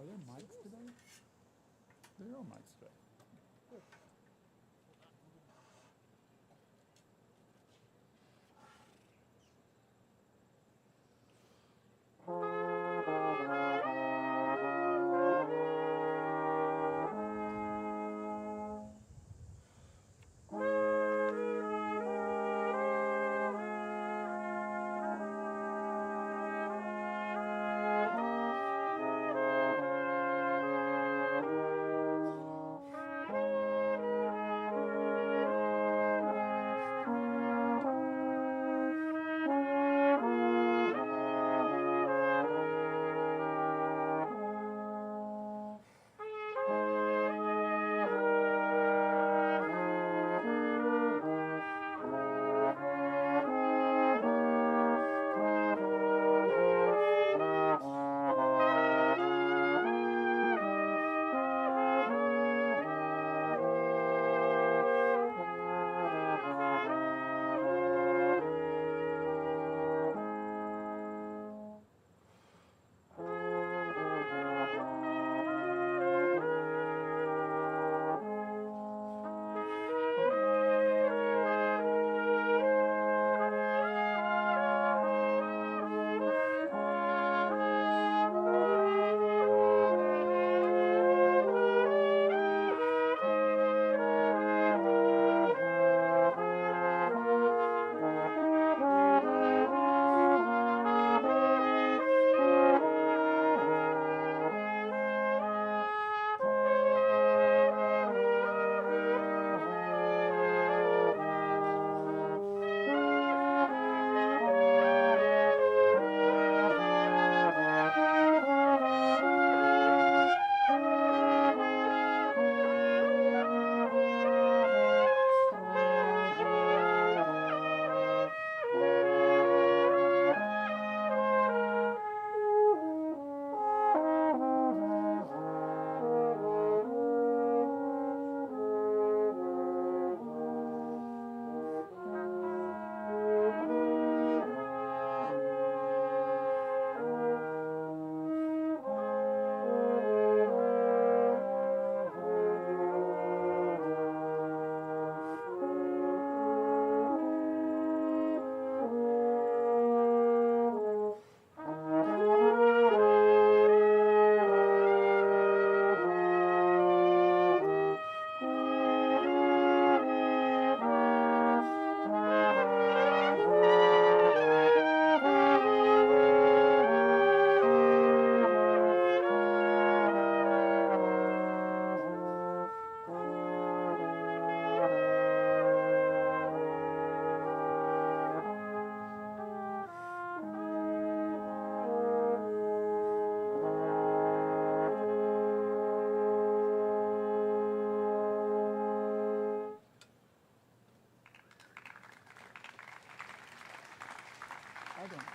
Are there mics today? There are mics today. Good. I don't.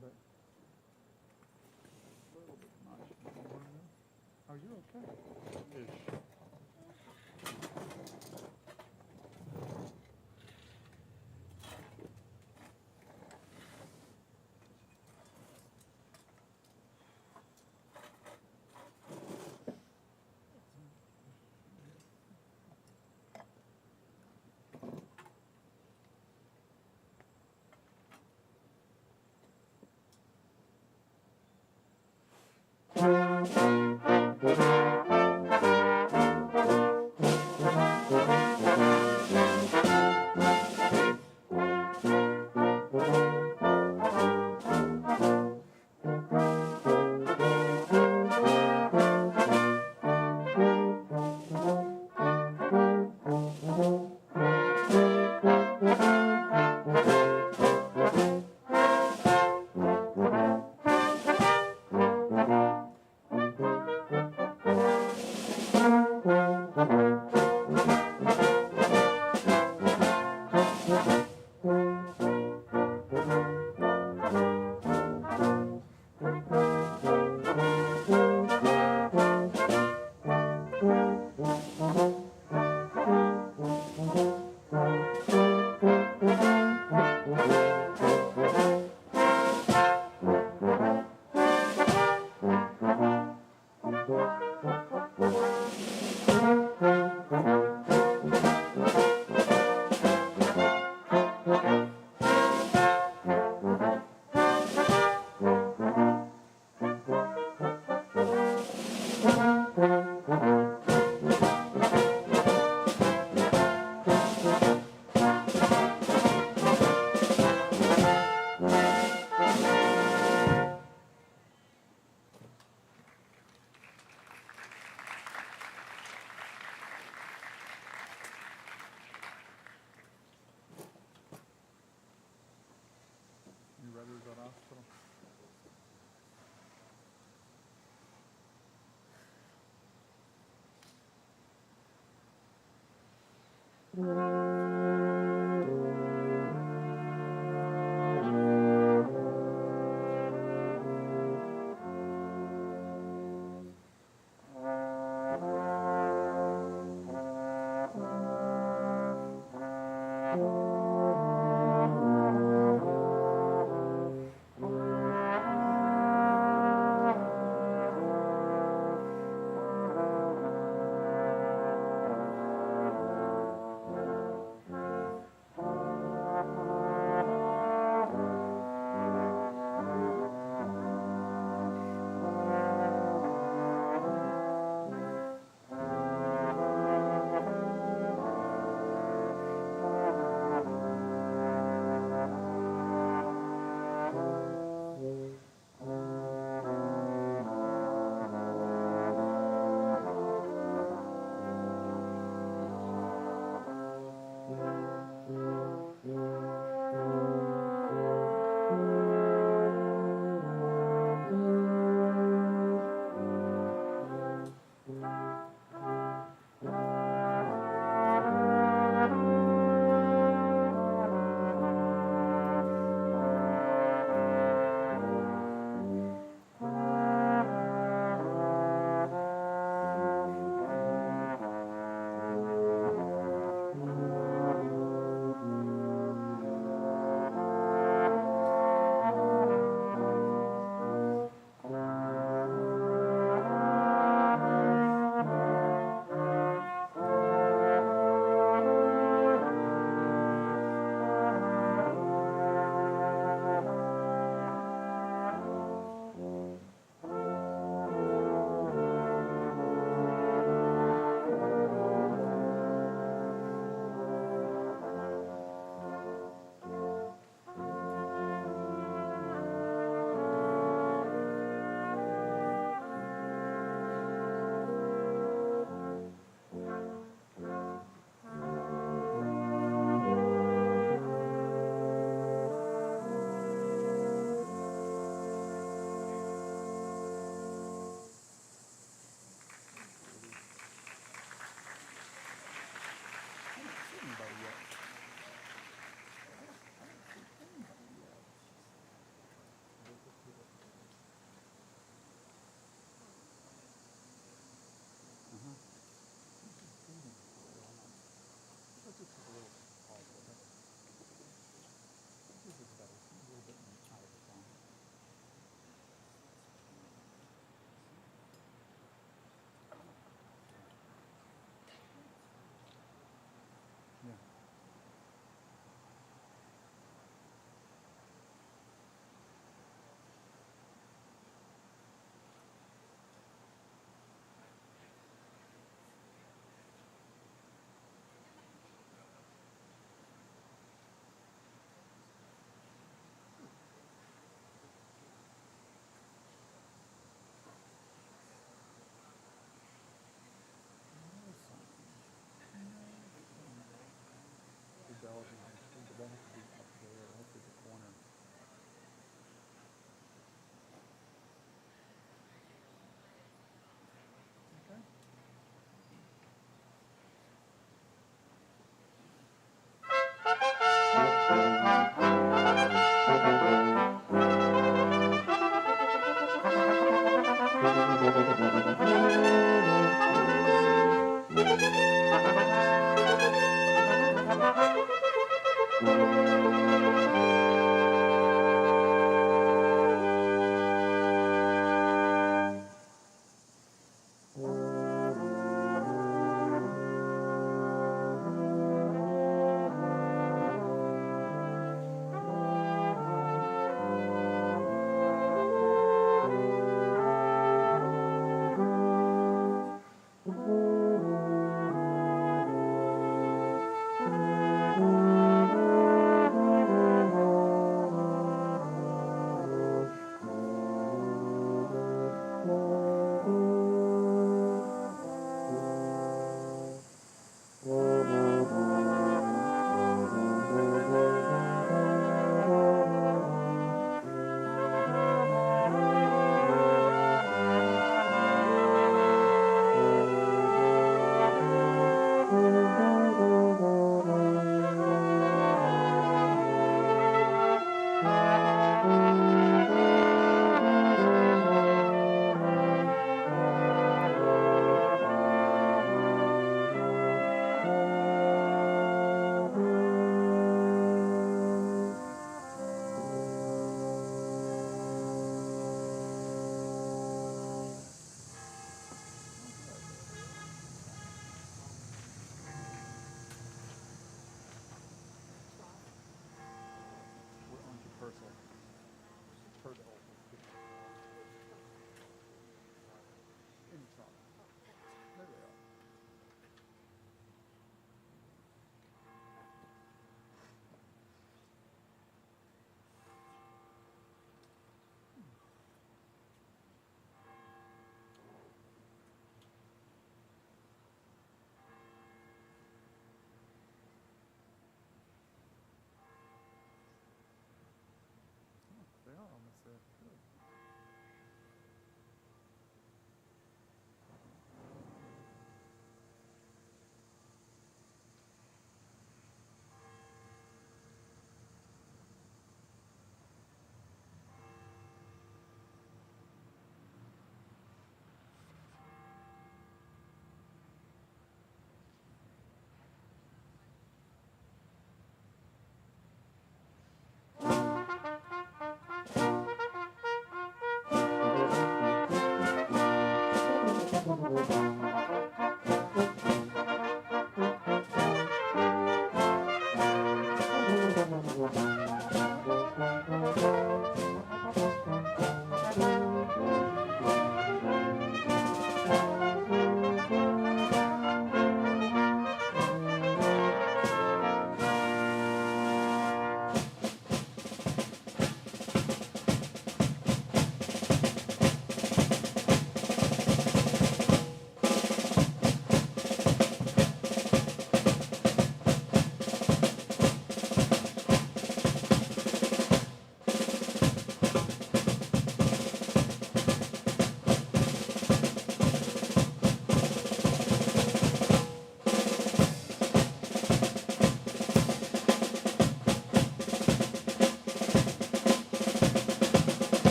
bit. A little bit much. You wanna know? Oh, you're okay. Ish.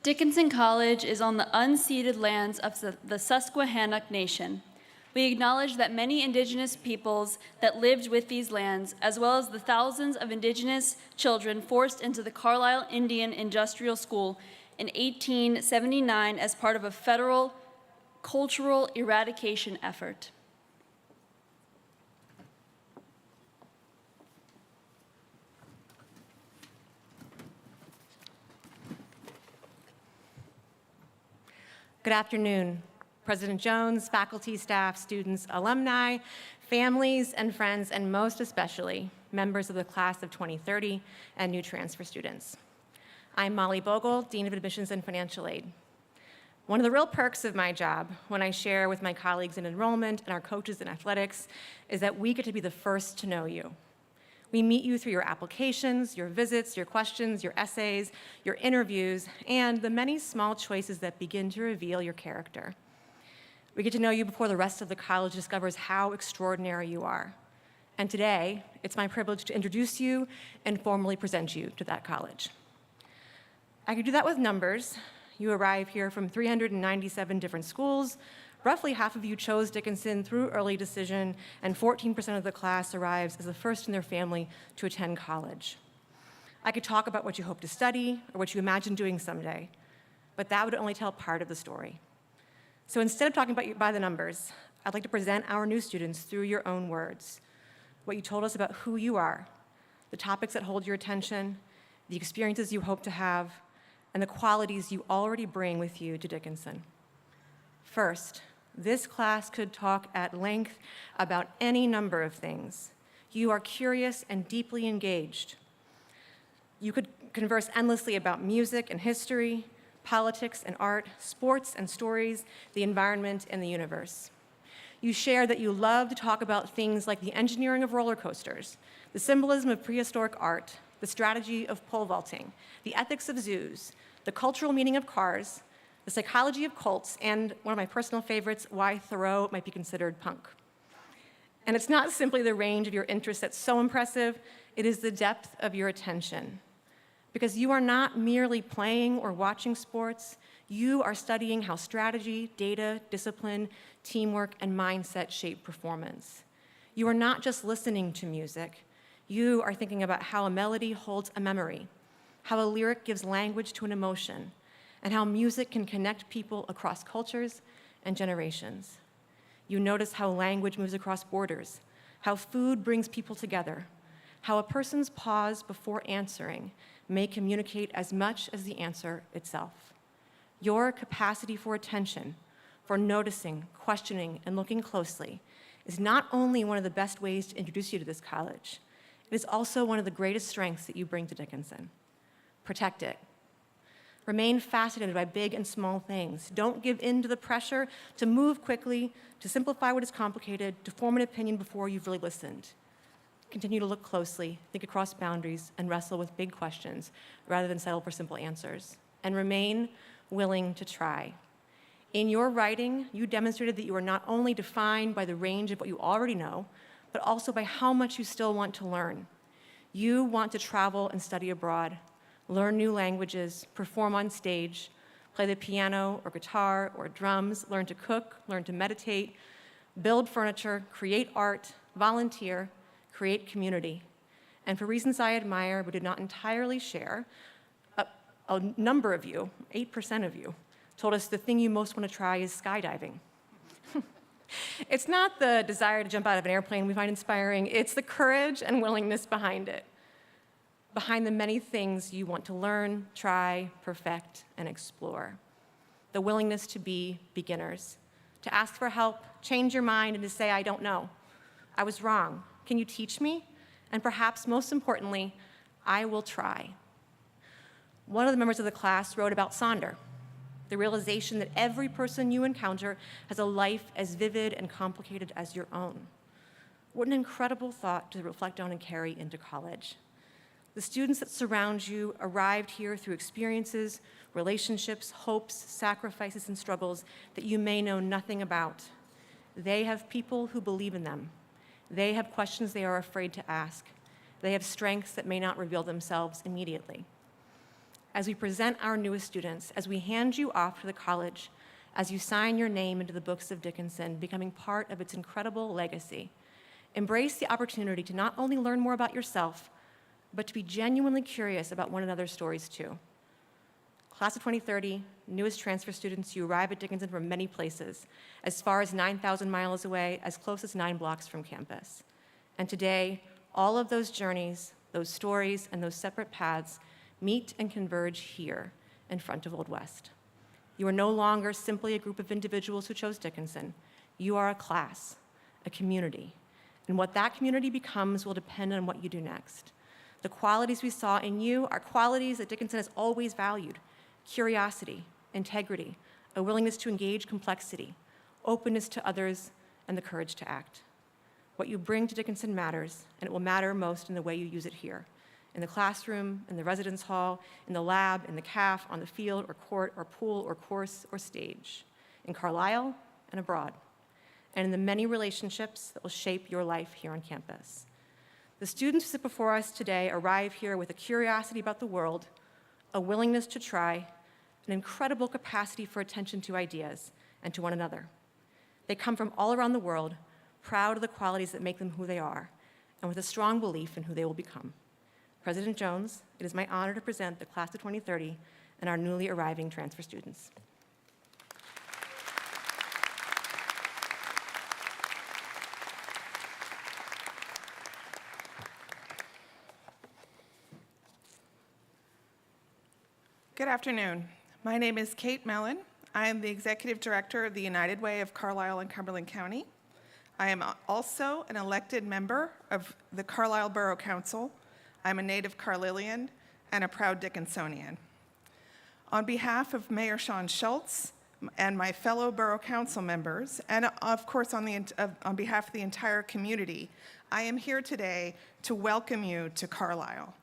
Dickinson College is on the unceded lands of the Susquehannock Nation. We acknowledge that many indigenous peoples that lived with these lands, as well as the thousands of indigenous children forced into the Carlisle Indian Industrial School in 1879 as part of a federal cultural eradication effort. Good afternoon, President Jones, faculty, staff, students, alumni, families, and friends, and most especially, members of the class of 2030 and new transfer students. I'm Molly Bogle, Dean of Admissions and Financial Aid. One of the real perks of my job when I share with my colleagues in enrollment and our coaches in athletics is that we get to be the first to know you. We meet you through your applications, your visits, your questions, your essays, your interviews, and the many small choices that begin to reveal your character. We get to know you before the rest of the college discovers how extraordinary you are. And today, it's my privilege to introduce you and formally present you to that college. I could do that with numbers. You arrive here from 397 different schools. Roughly half of you chose Dickinson through early decision, and 14% of the class arrives as the first in their family to attend college. I could talk about what you hope to study or what you imagine doing someday, but that would only tell part of the story. So instead of talking about you by the numbers, I'd like to present our new students through your own words, what you told us about who you are, the topics that hold your attention, the experiences you hope to have, and the qualities you already bring with you to Dickinson. First, this class could talk at length about any number of things. You are curious and deeply engaged. You could converse endlessly about music and history, politics and art, sports and stories, the environment and the universe. You share that you love to talk about things like the engineering of roller coasters, the symbolism of prehistoric art, the strategy of pole vaulting, the ethics of zoos, the cultural meaning of cars, the psychology of cults, and one of my personal favorites, why Thoreau might be considered punk. And it's not simply the range of your interests that's so impressive, it is the depth of your attention. Because you are not merely playing or watching sports, you are studying how strategy, data, discipline, teamwork, and mindset shape performance. You are not just listening to music, you are thinking about how a melody holds a memory, how a lyric gives language to an emotion, and how music can connect people across cultures and generations. You notice how language moves across borders, how food brings people together, how a person's pause before answering may communicate as much as the answer itself. Your capacity for attention, for noticing, questioning, and looking closely is not only one of the best ways to introduce you to this college, it is also one of the greatest strengths that you bring to Dickinson. Protect it. Remain fascinated by big and small things. Don't give in to the pressure to move quickly, to simplify what is complicated, to form an opinion before you've really listened. Continue to look closely, think across boundaries, and wrestle with big questions rather than settle for simple answers. And remain willing to try. In your writing, you demonstrated that you are not only defined by the range of what you already know, but also by how much you still want to learn. You want to travel and study abroad, learn new languages, perform on stage, play the piano or guitar or drums, learn to cook, learn to meditate, build furniture, create art, volunteer, create community. And for reasons I admire but did not entirely share, a number of you, 8% of you, told us the thing you most want to try is skydiving. It's not the desire to jump out of an airplane we find inspiring, it's the courage and willingness behind it. Behind the many things you want to learn, try, perfect, and explore. The willingness to be beginners, to ask for help, change your mind, and to say, I don't know. I was wrong. Can you teach me? And perhaps most importantly, I will try. One of the members of the class wrote about Sonder, the realization that every person you encounter has a life as vivid and complicated as your own. What an incredible thought to reflect on and carry into college. The students that surround you arrived here through experiences, relationships, hopes, sacrifices, and struggles that you may know nothing about. They have people who believe in them. They have questions they are afraid to ask. They have strengths that may not reveal themselves immediately. as we present our newest students, as we hand you off to the college, as you sign your name into the books of Dickinson, becoming part of its incredible legacy. Embrace the opportunity to not only learn more about yourself, but to be genuinely curious about one another's stories too. Class of 2030, newest transfer students, you arrive at Dickinson from many places, as far as 9,000 miles away, as close as 9 blocks from campus. And today, all of those journeys, those stories, and those separate paths meet and converge here in front of Old West. You are no longer simply a group of individuals who chose Dickinson. You are a class, a community. And what that community becomes will depend on what you do next. The qualities we saw in you are qualities that Dickinson has always valued: curiosity, integrity, a willingness to engage complexity, openness to others, and the courage to act. What you bring to Dickinson matters, and it will matter most in the way you use it here, in the classroom, in the residence hall, in the lab, in the caf, on the field or court or pool or course or stage, in Carlisle and abroad, and in the many relationships that will shape your life here on campus. The students who sit before us today arrive here with a curiosity about the world, a willingness to try, an incredible capacity for attention to ideas and to one another. They come from all around the world, proud of the qualities that make them who they are, and with a strong belief in who they will become. President Jones, it is my honor to present the class of 2030 and our newly arriving transfer students. Good afternoon. My name is Kate Mellon. I am the Executive Director of the United Way of Carlisle and Cumberland County. I am also an elected member of the Carlisle Borough Council. I'm a native Carlilian and a proud Dickinsonian. On behalf of Mayor Sean Schultz and my fellow Borough Council members, and of course on behalf of the entire community, I am here today to welcome you to Carlisle.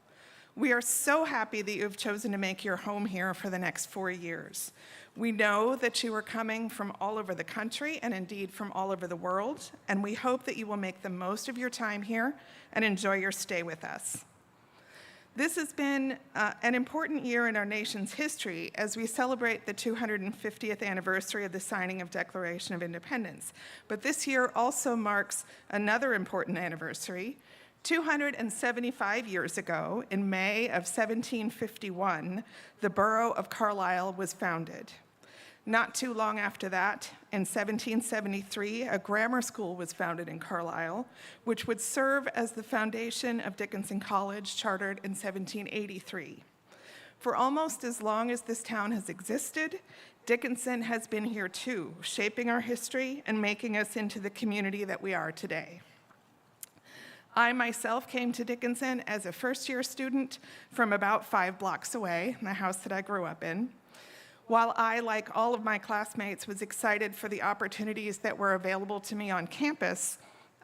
We are so happy that you have chosen to make your home here for the next 4 years. We know that you are coming from all over the country and indeed from all over the world, and we hope that you will make the most of your time here and enjoy your stay with us. This has been an important year in our nation's history as we celebrate the 250th anniversary of the signing of Declaration of Independence. But this year also marks another important anniversary. 275 years ago, in May of 1751, the borough of Carlisle was founded. Not too long after that, in 1773, a grammar school was founded in Carlisle, which would serve as the foundation of Dickinson College, chartered in 1783. For almost as long as this town has existed, Dickinson has been here too, shaping our history and making us into the community that we are today. I myself came to Dickinson as a first-year student from about 5 blocks away, in the house that I grew up in. While I, like all of my classmates, was excited for the opportunities that were available to me on campus,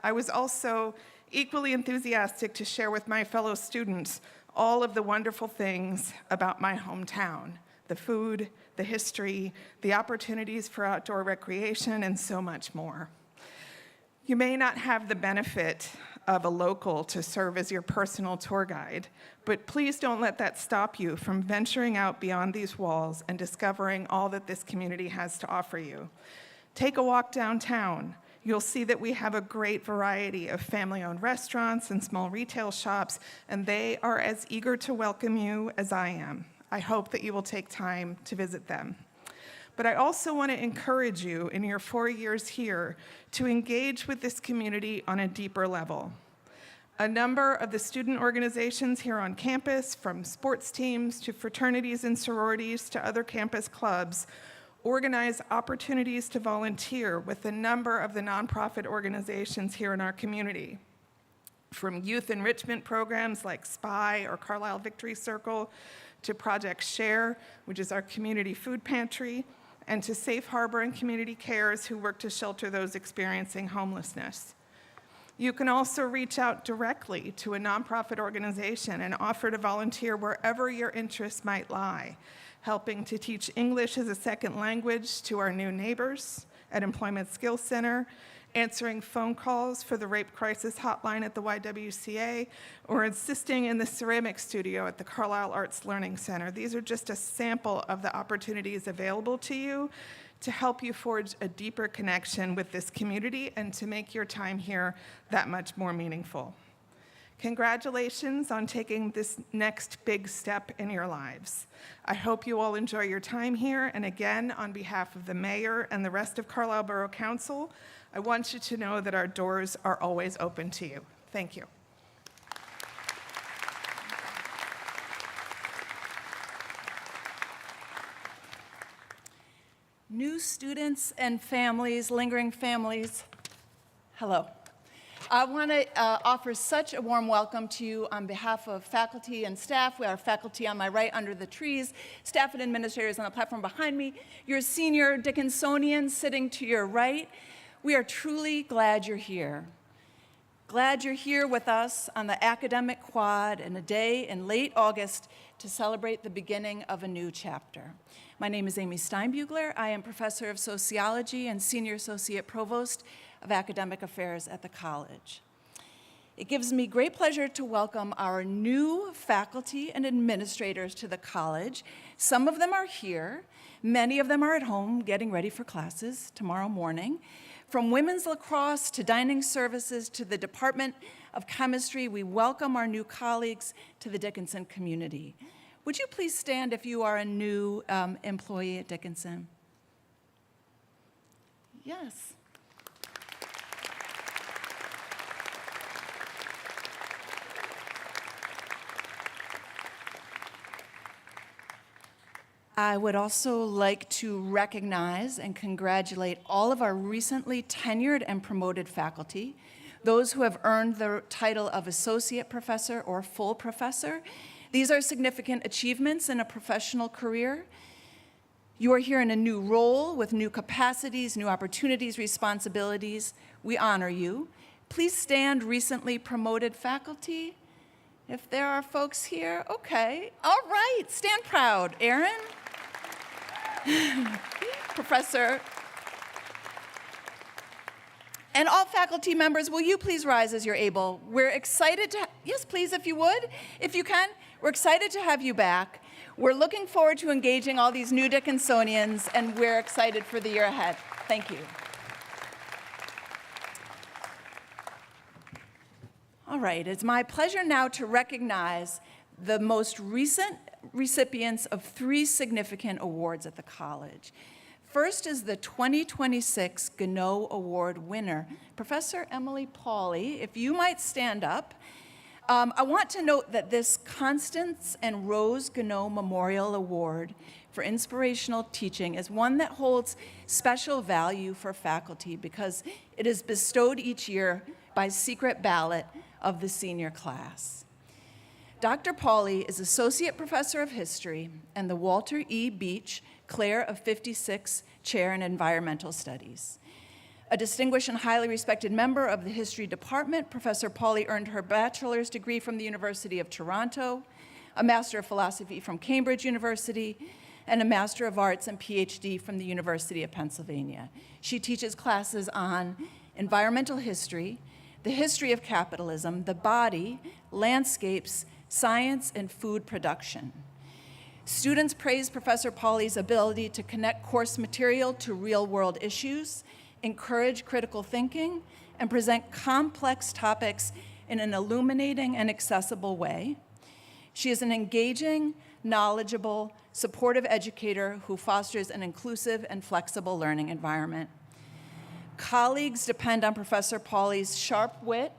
I was also equally enthusiastic to share with my fellow students all of the wonderful things about my hometown: the food, the history, the opportunities for outdoor recreation, and so much more. You may not have the benefit of a local to serve as your personal tour guide, but please don't let that stop you from venturing out beyond these walls and discovering all that this community has to offer you. Take a walk downtown. You'll see that we have a great variety of family-owned restaurants and small retail shops, and they are as eager to welcome you as I am. I hope that you will take time to visit them. But I also want to encourage you in your 4 years here to engage with this community on a deeper level. A number of the student organizations here on campus, from sports teams to fraternities and sororities to other campus clubs, organize opportunities to volunteer with a number of the nonprofit organizations here in our community. From youth enrichment programs like SPY or Carlisle Victory Circle, to Project Share, which is our community food pantry, and to Safe Harbor and Community Cares, who work to shelter those experiencing homelessness. You can also reach out directly to a nonprofit organization and offer to volunteer wherever your interests might lie, helping to teach English as a second language to our new neighbors at Employment Skills Center, answering phone calls for the rape crisis hotline at the YWCA, or assisting in the ceramic studio at the Carlisle Arts Learning Center. These are just a sample of the opportunities available to you to help you forge a deeper connection with this community and to make your time here that much more meaningful. Congratulations on taking this next big step in your lives. I hope you all enjoy your time here, and again, on behalf of the mayor and the rest of Carlisle Borough Council, I want you to know that our doors are always open to you. Thank you. New students and families, lingering families, hello. I want to offer such a warm welcome to you on behalf of faculty and staff. We have faculty on my right under the trees, staff and administrators on the platform behind me, your senior Dickinsonians sitting to your right. We are truly glad you're here. Glad you're here with us on the academic quad in a day in late August to celebrate the beginning of a new chapter. My name is Amy Steinbugler. I am professor of sociology and senior associate provost of academic affairs at the college. It gives me great pleasure to welcome our new faculty and administrators to the college. Some of them are here. Many of them are at home getting ready for classes tomorrow morning. From women's lacrosse to dining services to the Department of Chemistry, we welcome our new colleagues to the Dickinson community. Would you please stand if you are a new employee at Dickinson? Yes. I would also like to recognize and congratulate all of our recently tenured and promoted faculty, those who have earned the title of associate professor or full professor. These are significant achievements in a professional career. You are here in a new role with new capacities, new opportunities, responsibilities. We honor you. Please stand, recently promoted faculty. If there are folks here, okay. All right, stand proud. Aaron? Professor. And all faculty members, will you please rise as you're able? We're excited to, yes, please, if you would, if you can. We're excited to have you back. We're looking forward to engaging all these new Dickinsonians, and we're excited for the year ahead. Thank you. All right, it's my pleasure now to recognize the most recent recipients of 3 significant awards at the college. First is the 2026 Gannot Award winner, Professor Emily Pauley. If you might stand up. I want to note that this Constance and Rose Gannot Memorial Award for inspirational teaching is one that holds special value for faculty because it is bestowed each year by secret ballot of the senior class. Dr. Pauley is Associate Professor of History and the Walter E. Beach Clare of 56 Chair in Environmental Studies. A distinguished and highly respected member of the History Department, Professor Pauley earned her bachelor's degree from the University of Toronto, a Master of Philosophy from Cambridge University, and a Master of Arts and PhD from the University of Pennsylvania. She teaches classes on environmental history, the history of capitalism, the body, landscapes, science, and food production. Students praise Professor Pauley's ability to connect course material to real-world issues, encourage critical thinking, and present complex topics in an illuminating and accessible way. She is an engaging, knowledgeable, supportive educator who fosters an inclusive and flexible learning environment. Colleagues depend on Professor Pauley's sharp wit,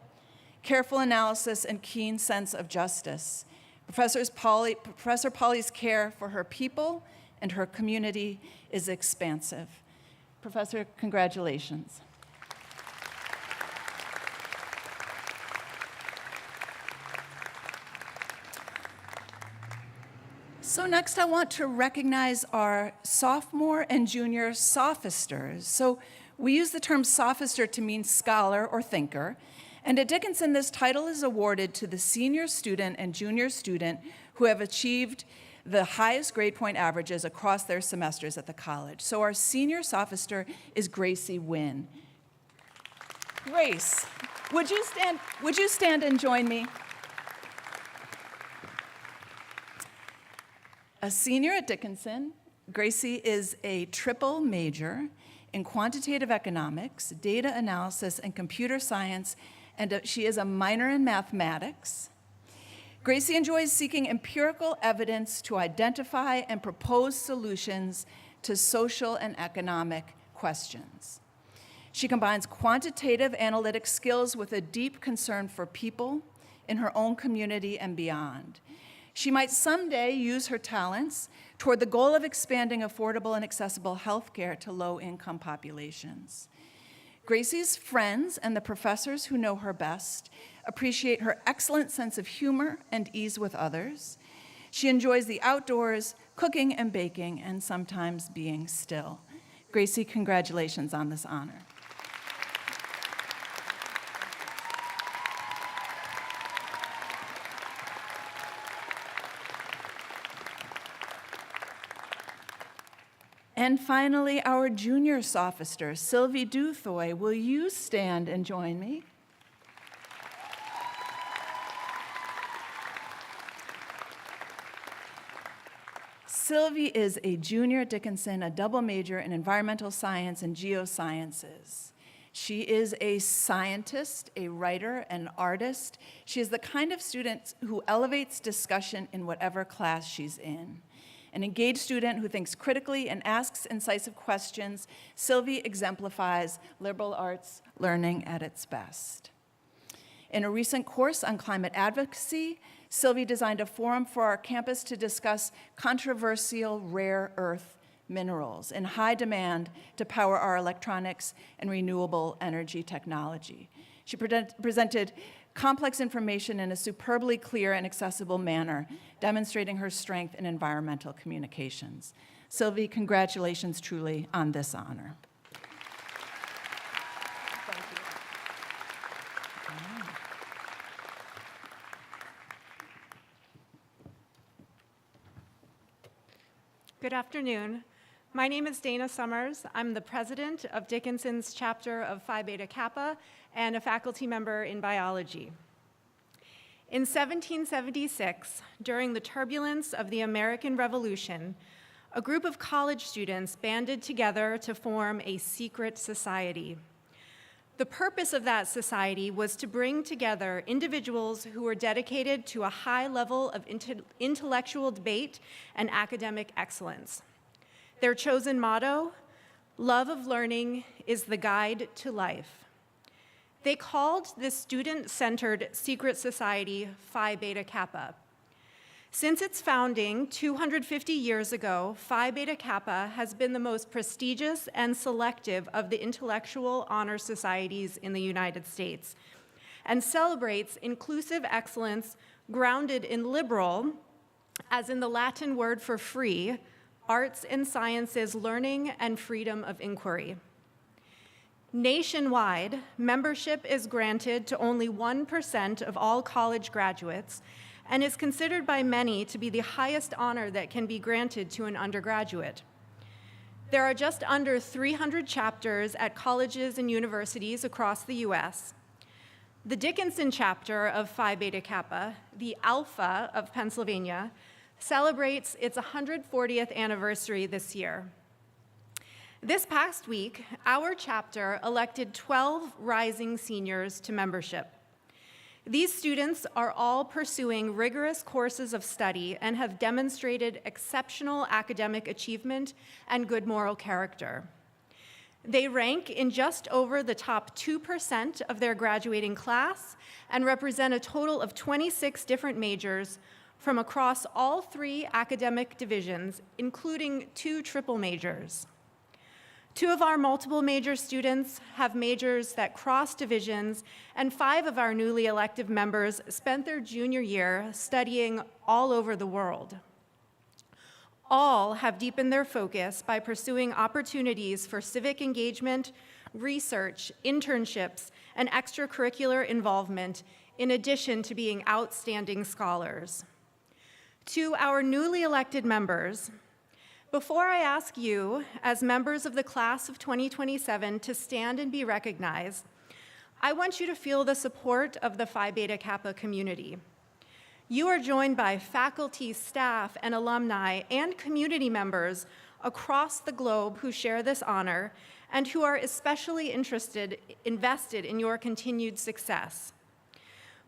careful analysis, and keen sense of justice. Professor Pauley's care for her people and her community is expansive. Professor, congratulations. So next I want to recognize our sophomore and junior sophisters. So we use the term sophister to mean scholar or thinker. And at Dickinson, this title is awarded to the senior student and junior student who have achieved the highest grade point averages across their semesters at the college. So our senior sophister is Gracie Wynn. Grace, would you stand and join me? A senior at Dickinson, Gracie is a triple major in quantitative economics, data analysis, and computer science, and she is a minor in mathematics. Gracie enjoys seeking empirical evidence to identify and propose solutions to social and economic questions. She combines quantitative analytic skills with a deep concern for people in her own community and beyond. She might someday use her talents toward the goal of expanding affordable and accessible health care to low-income populations. Gracie's friends and the professors who know her best appreciate her excellent sense of humor and ease with others. She enjoys the outdoors, cooking and baking, and sometimes being still. Gracie, congratulations on this honor. And finally, our junior sophister, Sylvie Duthoy. Will you stand and join me? Sylvie is a junior at Dickinson, a double major in environmental science and geosciences. She is a scientist, a writer, an artist. She is the kind of student who elevates discussion in whatever class she's in. An engaged student who thinks critically and asks incisive questions, Sylvie exemplifies liberal arts learning at its best. In a recent course on climate advocacy, Sylvie designed a forum for our campus to discuss controversial rare earth minerals in high demand to power our electronics and renewable energy technology. She presented complex information in a superbly clear and accessible manner, demonstrating her strength in environmental communications. Sylvie, congratulations truly on this honor. Thank you. Good afternoon. My name is Dana Summers. I'm the president of Dickinson's chapter of Phi Beta Kappa and a faculty member in biology. In 1776, during the turbulence of the American Revolution, a group of college students banded together to form a secret society. The purpose of that society was to bring together individuals who were dedicated to a high level of intellectual debate and academic excellence. Their chosen motto, "Love of learning is the guide to life." They called this student-centered secret society Phi Beta Kappa. Since its founding 250 years ago, Phi Beta Kappa has been the most prestigious and selective of the intellectual honor societies in the United States, and celebrates inclusive excellence grounded in liberal, as in the Latin word for free, arts and sciences learning and freedom of inquiry. Nationwide, membership is granted to only 1% of all college graduates and is considered by many to be the highest honor that can be granted to an undergraduate. There are just under 300 chapters at colleges and universities across the US. The Dickinson chapter of Phi Beta Kappa, the Alpha of Pennsylvania, celebrates its 140th anniversary this year. This past week, our chapter elected 12 rising seniors to membership. These students are all pursuing rigorous courses of study and have demonstrated exceptional academic achievement and good moral character. They rank in just over the top 2% of their graduating class and represent a total of 26 different majors from across all 3 academic divisions, including 2 triple majors. 2 of our multiple major students have majors that cross divisions, and 5 of our newly elected members spent their junior year studying all over the world. All have deepened their focus by pursuing opportunities for civic engagement, research, internships, and extracurricular involvement, in addition to being outstanding scholars. To our newly elected members, before I ask you, as members of the class of 2027, to stand and be recognized, I want you to feel the support of the Phi Beta Kappa community. You are joined by faculty, staff, and alumni and community members across the globe who share this honor and who are especially invested in your continued success.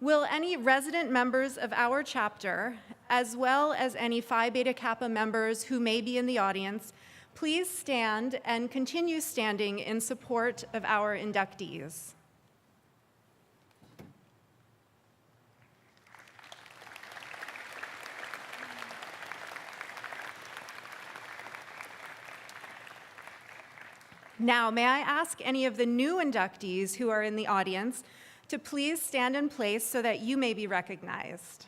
Will any resident members of our chapter, as well as any Phi Beta Kappa members who may be in the audience, please stand and continue standing in support of our inductees. Now, may I ask any of the new inductees who are in the audience to please stand in place so that you may be recognized.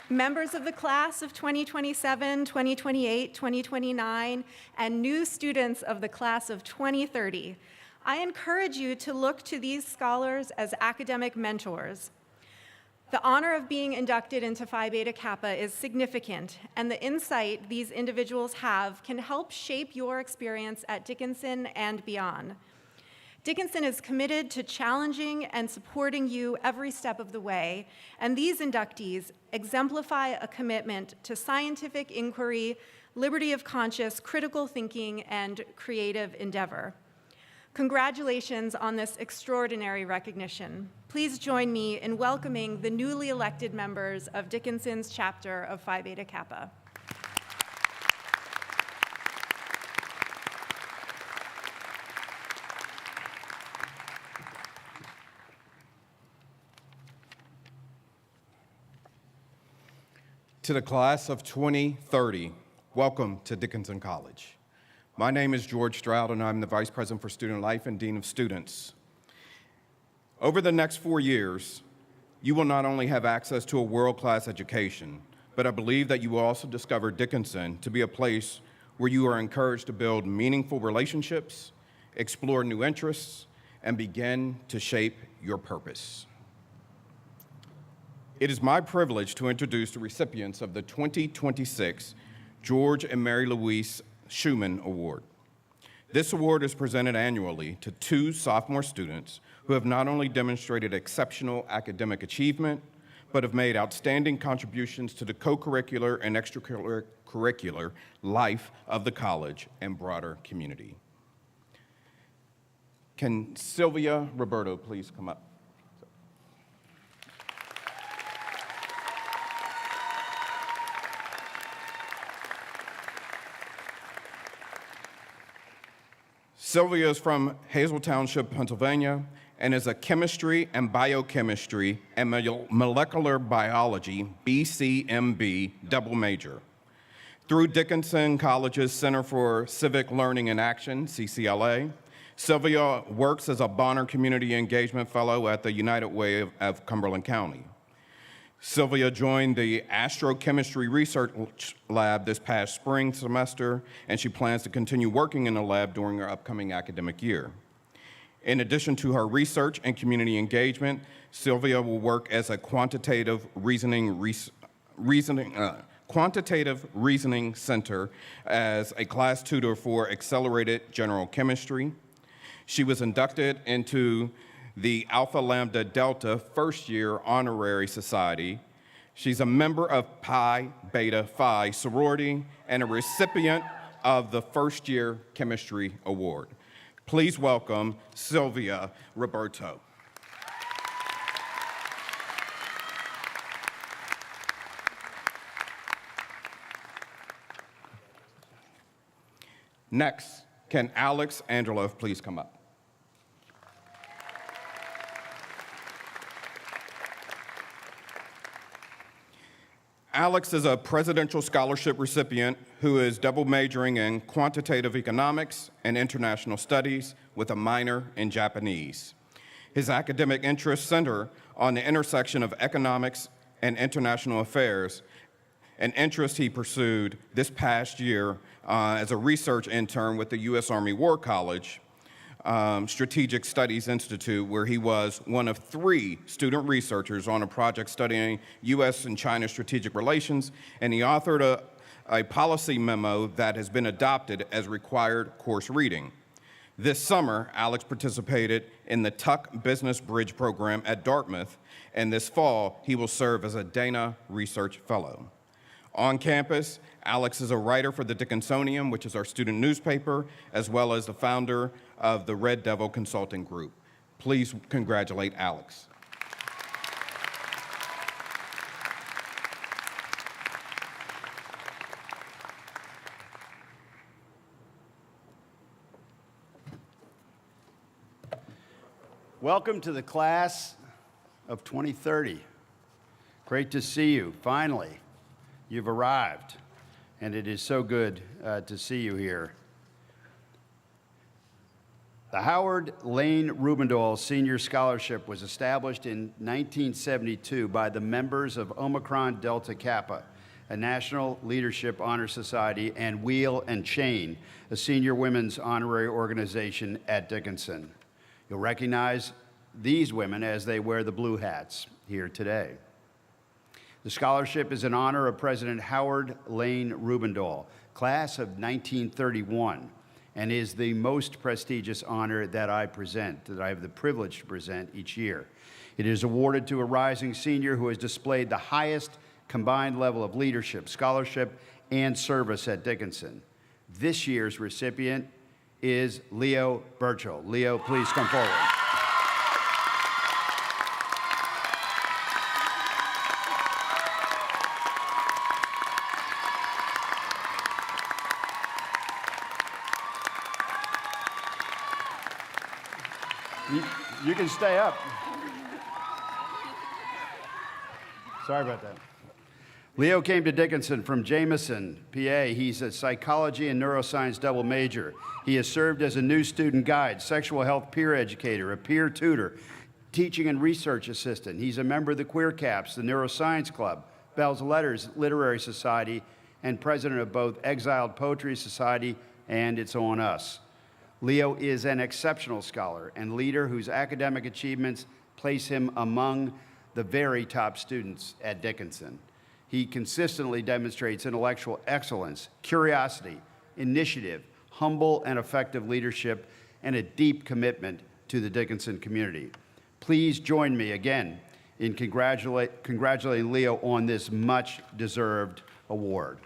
Members of the class of 2027, 2028, 2029, and new students of the class of 2030, I encourage you to look to these scholars as academic mentors. The honor of being inducted into Phi Beta Kappa is significant, and the insight these individuals have can help shape your experience at Dickinson and beyond. Dickinson is committed to challenging and supporting you every step of the way, and these inductees exemplify a commitment to scientific inquiry, liberty of conscience, critical thinking, and creative endeavor. Congratulations on this extraordinary recognition. Please join me in welcoming the newly elected members of Dickinson's chapter of Phi Beta Kappa. To the class of 2030, welcome to Dickinson College. My name is George Stroud, and I'm the Vice President for Student Life and Dean of Students. Over the next 4 years, you will not only have access to a world-class education, but I believe that you will also discover Dickinson to be a place where you are encouraged to build meaningful relationships, explore new interests, and begin to shape your purpose. It is my privilege to introduce the recipients of the 2026 George and Mary Louise Schumann Award. This award is presented annually to 2 sophomore students who have not only demonstrated exceptional academic achievement, but have made outstanding contributions to the co-curricular and extracurricular life of the college and broader community. Can Sylvia Roberto please come up? Sylvia is from Hazel Township, Pennsylvania, and is a chemistry and biochemistry and molecular biology BCMB double major. Through Dickinson College's Center for Civic Learning and Action, CCLA, Sylvia works as a Bonner Community Engagement Fellow at the United Way of Cumberland County. Sylvia joined the Astrochemistry Research Lab this past spring semester, and she plans to continue working in the lab during her upcoming academic year. In addition to her research and community engagement, Sylvia will work as a quantitative reasoning center as a class tutor for accelerated general chemistry. She was inducted into the Alpha Lambda Delta First Year Honorary Society. She's a member of Pi Beta Phi sorority and a recipient of the First Year Chemistry Award. Please welcome Sylvia Roberto. Next, can Alex Angelov please come up? Alex is a presidential scholarship recipient who is double majoring in quantitative economics and international studies with a minor in Japanese. His academic interests center on the intersection of economics and international affairs, an interest he pursued this past year as a research intern with the U.S. Army War College, Strategic Studies Institute, where he was one of 3 student researchers on a project studying U.S. and China strategic relations, and he authored a policy memo that has been adopted as required course reading. This summer, Alex participated in the Tuck Business Bridge program at Dartmouth, and this fall, he will serve as a Dana Research Fellow. On campus, Alex is a writer for the Dickinsonian, which is our student newspaper, as well as the founder of the Red Devil Consulting Group. Please congratulate Alex. Welcome to the class of 2030. Great to see you, finally. You've arrived, and it is so good to see you here. The Howard Lane Rubendahl Senior Scholarship was established in 1972 by the members of Omicron Delta Kappa, a National Leadership Honor Society, and Wheel and Chain, a senior women's honorary organization at Dickinson. You'll recognize these women as they wear the blue hats here today. The scholarship is in honor of President Howard Lane Rubendahl, class of 1931, and is the most prestigious honor that I have the privilege to present each year. It is awarded to a rising senior who has displayed the highest combined level of leadership, scholarship, and service at Dickinson. This year's recipient is Leo Burchell. Leo, please come forward. You can stay up. Sorry about that. Leo came to Dickinson from Jameson, PA. He's a psychology and neuroscience double major. He has served as a new student guide, sexual health peer educator, a peer tutor, teaching and research assistant. He's a member of the Queer Caps, the Neuroscience Club, Bell's Letters Literary Society, and president of both Exiled Poetry Society and It's On Us. Leo is an exceptional scholar and leader whose academic achievements place him among the very top students at Dickinson. He consistently demonstrates intellectual excellence, curiosity, initiative, humble and effective leadership, and a deep commitment to the Dickinson community. Please join me again in congratulating Leo on this much-deserved award.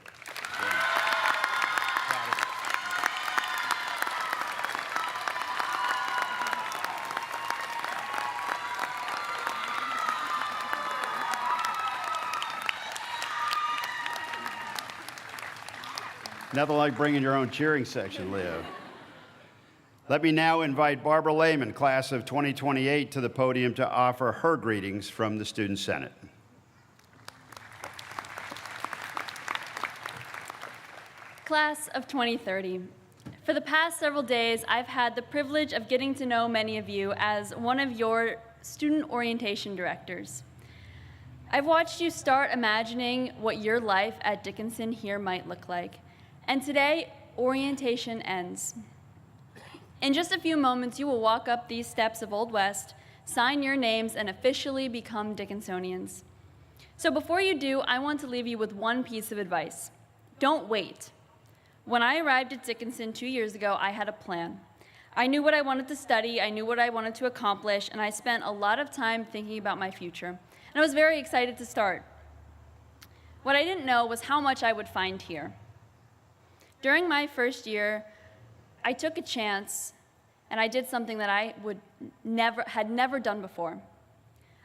Nothing like bringing your own cheering section, Leo. Let me now invite Barbara Lehman, class of 2028, to the podium to offer her greetings from the Student Senate. Class of 2030. For the past several days, I've had the privilege of getting to know many of you as one of your student orientation directors. I've watched you start imagining what your life at Dickinson here might look like. And today, orientation ends. In just a few moments, you will walk up these steps of Old West, sign your names, and officially become Dickinsonians. So before you do, I want to leave you with one piece of advice. Don't wait. When I arrived at Dickinson 2 years ago, I had a plan. I knew what I wanted to study, I knew what I wanted to accomplish, and I spent a lot of time thinking about my future. And I was very excited to start. What I didn't know was how much I would find here. During my first year, I took a chance and I did something that I had never done before.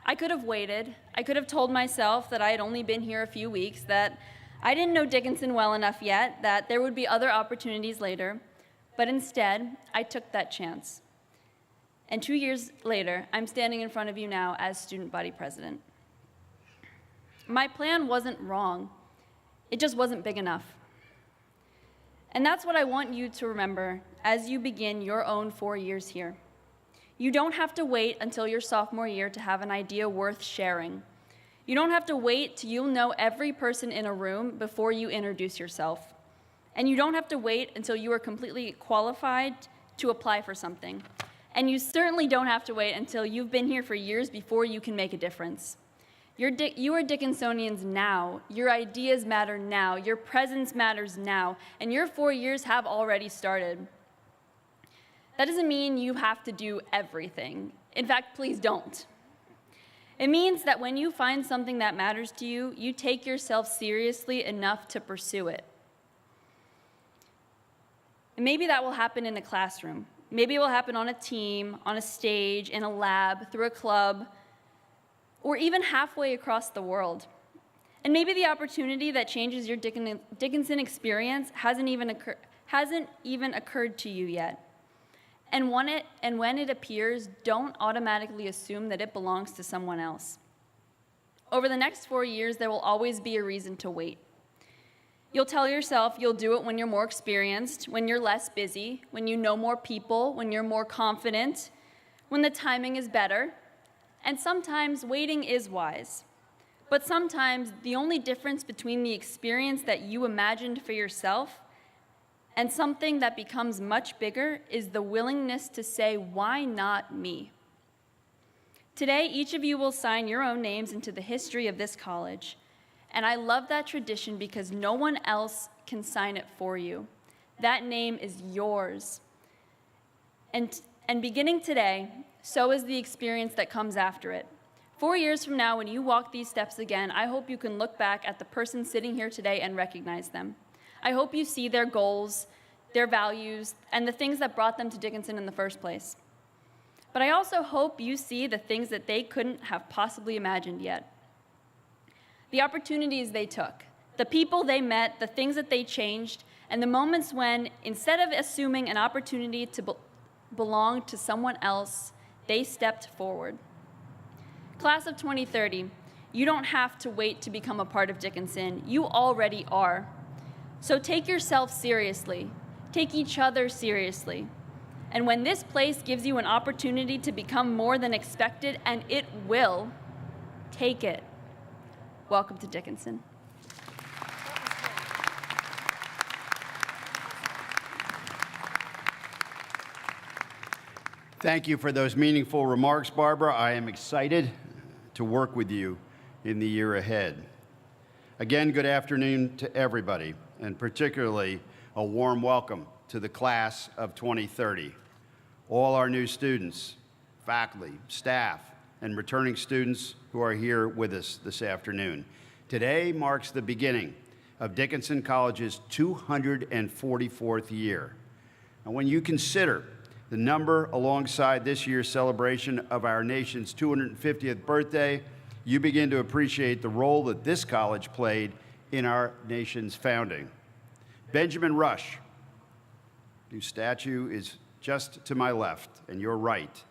I could have waited. I could have told myself that I had only been here a few weeks, that I didn't know Dickinson well enough yet, that there would be other opportunities later. But instead, I took that chance. And 2 years later, I'm standing in front of you now as student body president. My plan wasn't wrong. It just wasn't big enough. And that's what I want you to remember as you begin your own 4 years here. You don't have to wait until your sophomore year to have an idea worth sharing. You don't have to wait till you'll know every person in a room before you introduce yourself. And you don't have to wait until you are completely qualified to apply for something. And you certainly don't have to wait until you've been here for years before you can make a difference. You are Dickinsonians now. Your ideas matter now. Your presence matters now. And your 4 years have already started. That doesn't mean you have to do everything. In fact, please don't. It means that when you find something that matters to you, you take yourself seriously enough to pursue it. And maybe that will happen in a classroom. Maybe it will happen on a team, on a stage, in a lab, through a club, or even halfway across the world. And maybe the opportunity that changes your Dickinson experience hasn't even occurred to you yet. And when it appears, don't automatically assume that it belongs to someone else. Over the next 4 years, there will always be a reason to wait. You'll tell yourself you'll do it when you're more experienced, when you're less busy, when you know more people, when you're more confident, when the timing is better. And sometimes waiting is wise. But sometimes the only difference between the experience that you imagined for yourself and something that becomes much bigger is the willingness to say, why not me? Today, each of you will sign your own names into the history of this college. And I love that tradition because no one else can sign it for you. That name is yours. And beginning today, so is the experience that comes after it. 4 years from now, when you walk these steps again, I hope you can look back at the person sitting here today and recognize them. I hope you see their goals, their values, and the things that brought them to Dickinson in the first place. But I also hope you see the things that they couldn't have possibly imagined yet. The opportunities they took, the people they met, the things that they changed, and the moments when, instead of assuming an opportunity to belong to someone else, they stepped forward. Class of 2030, you don't have to wait to become a part of Dickinson. You already are. So take yourself seriously. Take each other seriously. And when this place gives you an opportunity to become more than expected, and it will, take it. Welcome to Dickinson. Thank you for those meaningful remarks, Barbara. I am excited to work with you in the year ahead. Again, good afternoon to everybody, and particularly a warm welcome to the class of 2030. All our new students, faculty, staff, and returning students who are here with us this afternoon. Today marks the beginning of Dickinson College's 244th year. And when you consider the number alongside this year's celebration of our nation's 250th birthday, you begin to appreciate the role that this college played in our nation's founding. Benjamin Rush, whose statue is just to my left and your right,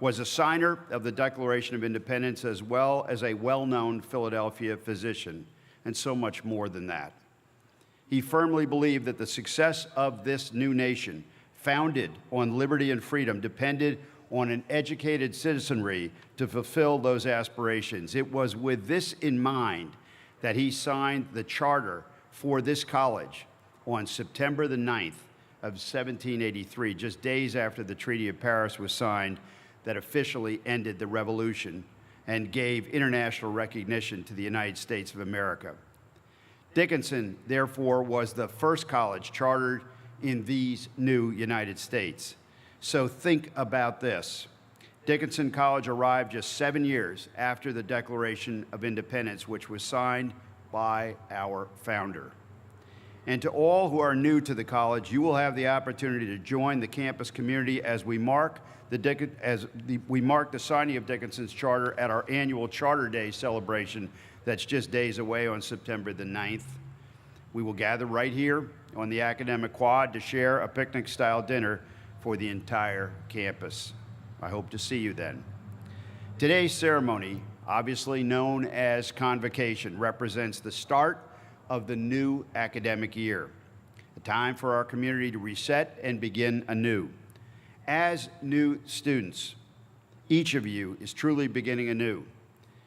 was a signer of the Declaration of Independence as well as a well-known Philadelphia physician, and so much more than that. He firmly believed that the success of this new nation, founded on liberty and freedom, depended on an educated citizenry to fulfill those aspirations. It was with this in mind that he signed the charter for this college on September the 9th of 1783, just days after the Treaty of Paris was signed that officially ended the revolution and gave international recognition to the United States of America. Dickinson, therefore, was the first college chartered in these new United States. So think about this. Dickinson College arrived just 7 years after the Declaration of Independence, which was signed by our founder. And to all who are new to the college, you will have the opportunity to join the campus community as we mark the signing of Dickinson's charter at our annual Charter Day celebration that's just days away on September the 9th. We will gather right here on the academic quad to share a picnic-style dinner for the entire campus. I hope to see you then. Today's ceremony, obviously known as Convocation, represents the start of the new academic year, a time for our community to reset and begin anew. As new students, each of you is truly beginning anew.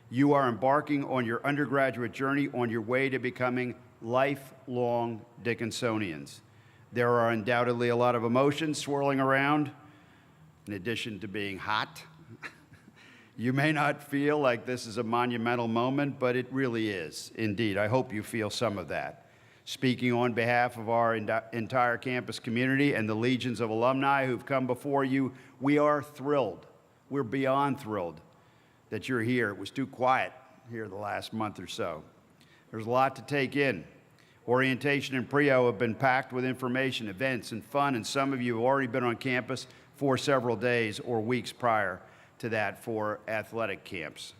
You are embarking on your undergraduate journey on your way to becoming lifelong Dickinsonians. There are undoubtedly a lot of emotions swirling around, in addition to being hot. You may not feel like this is a monumental moment, but it really is, indeed. I hope you feel some of that. Speaking on behalf of our entire campus community and the legions of alumni who've come before you, we are thrilled. We're beyond thrilled that you're here. It was too quiet here the last month or so. There's a lot to take in. Orientation and Prio have been packed with information, events, and fun, and some of you have already been on campus for several days or weeks prior to that for athletic camps.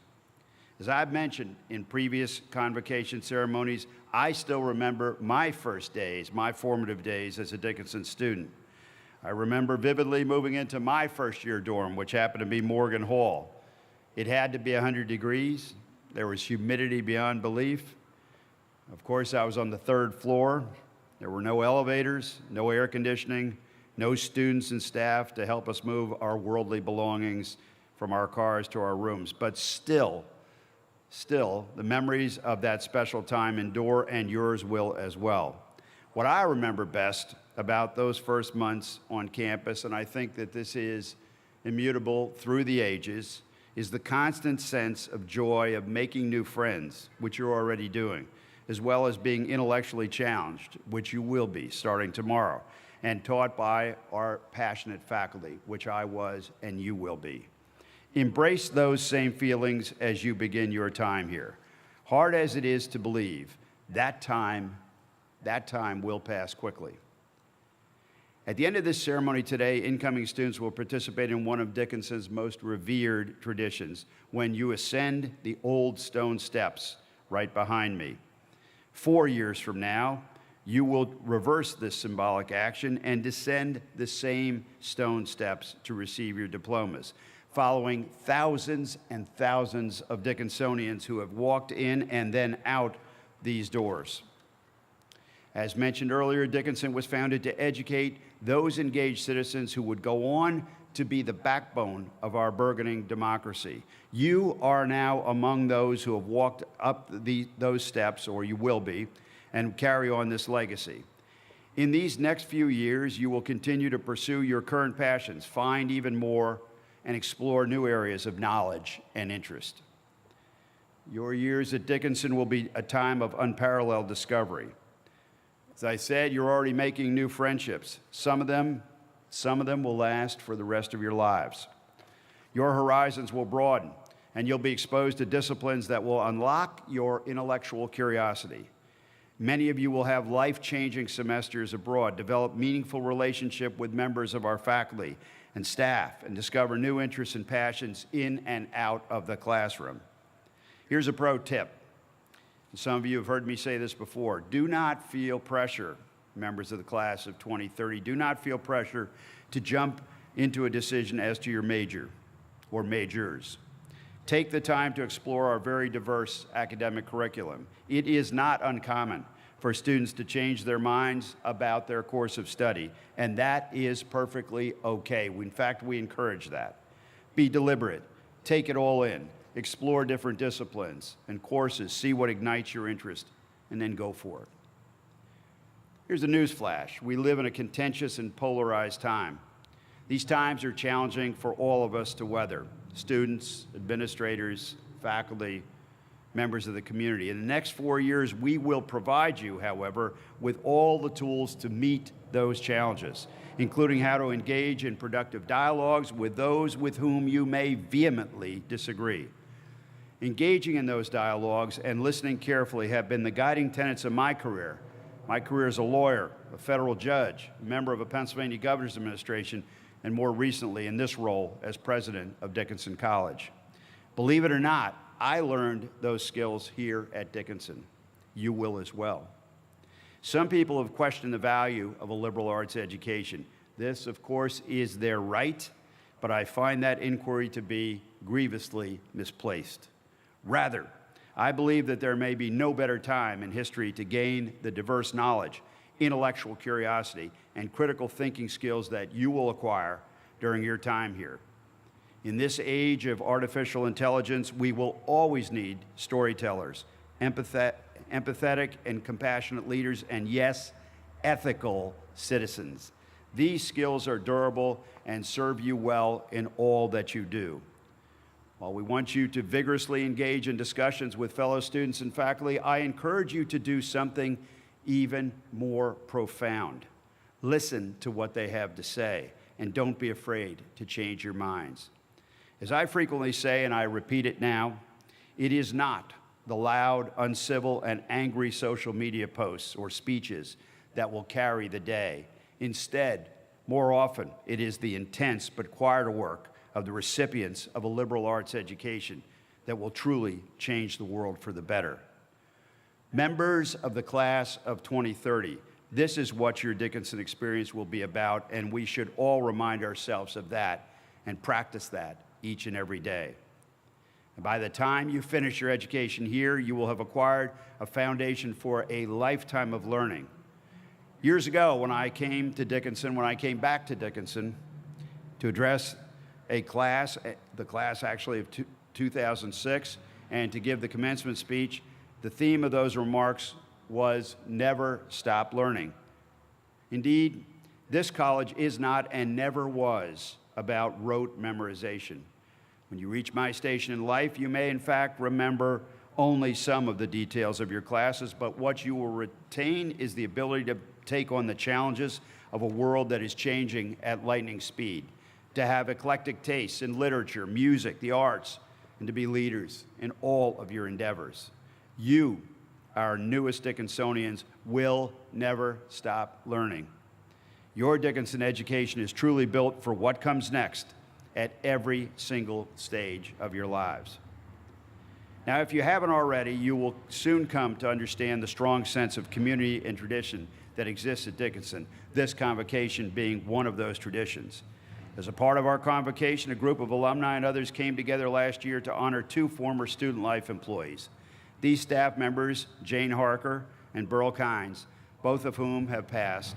As I've mentioned in previous convocation ceremonies, I still remember my first days, my formative days as a Dickinson student. I remember vividly moving into my first year dorm, which happened to be Morgan Hall. It had to be 100 degrees. There was humidity beyond belief. Of course, I was on the 3rd floor. There were no elevators, no air conditioning, no students and staff to help us move our worldly belongings from our cars to our rooms. But still, the memories of that special time endure, and yours will as well. What I remember best about those first months on campus, and I think that this is immutable through the ages, is the constant sense of joy of making new friends, which you're already doing, as well as being intellectually challenged, which you will be starting tomorrow, and taught by our passionate faculty, which I was and you will be. Embrace those same feelings as you begin your time here. Hard as it is to believe, that time will pass quickly. At the end of this ceremony today, incoming students will participate in one of Dickinson's most revered traditions, when you ascend the old stone steps right behind me. 4 years from now, you will reverse this symbolic action and descend the same stone steps to receive your diplomas, following thousands and thousands of Dickinsonians who have walked in and then out these doors. As mentioned earlier, Dickinson was founded to educate those engaged citizens who would go on to be the backbone of our burgeoning democracy. You are now among those who have walked up those steps, or you will be, and carry on this legacy. In these next few years, you will continue to pursue your current passions, find even more, and explore new areas of knowledge and interest. Your years at Dickinson will be a time of unparalleled discovery. As I said, you're already making new friendships. Some of them will last for the rest of your lives. Your horizons will broaden, and you'll be exposed to disciplines that will unlock your intellectual curiosity. Many of you will have life-changing semesters abroad, develop meaningful relationship with members of our faculty and staff, and discover new interests and passions in and out of the classroom. Here's a pro tip. Some of you have heard me say this before. Do not feel pressure, members of the class of 2030. Do not feel pressure to jump into a decision as to your major or majors. Take the time to explore our very diverse academic curriculum. It is not uncommon for students to change their minds about their course of study, and that is perfectly okay. In fact, we encourage that. Be deliberate. Take it all in. Explore different disciplines and courses. See what ignites your interest, and then go for it. Here's a news flash. We live in a contentious and polarized time. These times are challenging for all of us to weather: students, administrators, faculty, members of the community. In the next 4 years, we will provide you, however, with all the tools to meet those challenges, including how to engage in productive dialogues with those with whom you may vehemently disagree. Engaging in those dialogues and listening carefully have been the guiding tenets of my career. My career as a lawyer, a federal judge, a member of a Pennsylvania governor's administration, and more recently in this role as president of Dickinson College. Believe it or not, I learned those skills here at Dickinson. You will as well. Some people have questioned the value of a liberal arts education. This, of course, is their right, but I find that inquiry to be grievously misplaced. Rather, I believe that there may be no better time in history to gain the diverse knowledge, intellectual curiosity, and critical thinking skills that you will acquire during your time here. In this age of artificial intelligence, we will always need storytellers, empathetic and compassionate leaders, and yes, ethical citizens. These skills are durable and serve you well in all that you do. While we want you to vigorously engage in discussions with fellow students and faculty, I encourage you to do something even more profound. Listen to what they have to say, and don't be afraid to change your minds. As I frequently say, and I repeat it now, it is not the loud, uncivil, and angry social media posts or speeches that will carry the day. Instead, more often, it is the intense but quieter work of the recipients of a liberal arts education that will truly change the world for the better. Members of the class of 2030, this is what your Dickinson experience will be about, and we should all remind ourselves of that and practice that each and every day. And by the time you finish your education here, you will have acquired a foundation for a lifetime of learning. Years ago, when I came back to Dickinson to address a class, the class actually of 2006, and to give the commencement speech, the theme of those remarks was never stop learning. Indeed, this college is not and never was about rote memorization. When you reach my station in life, you may in fact remember only some of the details of your classes, but what you will retain is the ability to take on the challenges of a world that is changing at lightning speed, to have eclectic tastes in literature, music, the arts, and to be leaders in all of your endeavors. You, our newest Dickinsonians, will never stop learning. Your Dickinson education is truly built for what comes next at every single stage of your lives. Now, if you haven't already, you will soon come to understand the strong sense of community and tradition that exists at Dickinson, this convocation being one of those traditions. As a part of our convocation, a group of alumni and others came together last year to honor 2 former Student Life employees. These staff members, Jane Harker and Burl Kynes, both of whom have passed,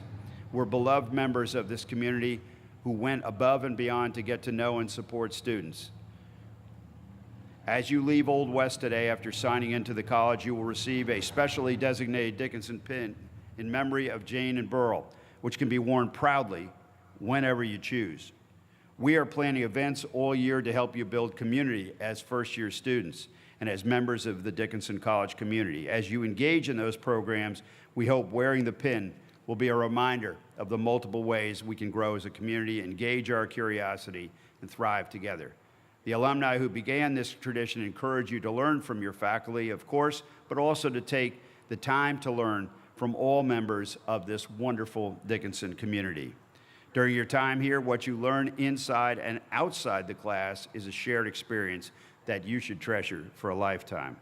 were beloved members of this community who went above and beyond to get to know and support students. As you leave Old West today after signing into the college, you will receive a specially designated Dickinson pin in memory of Jane and Burl, which can be worn proudly whenever you choose. We are planning events all year to help you build community as first-year students and as members of the Dickinson College community. As you engage in those programs, we hope wearing the pin will be a reminder of the multiple ways we can grow as a community, engage our curiosity, and thrive together. The alumni who began this tradition encourage you to learn from your faculty, of course, but also to take the time to learn from all members of this wonderful Dickinson community. During your time here, what you learn inside and outside the class is a shared experience that you should treasure for a lifetime.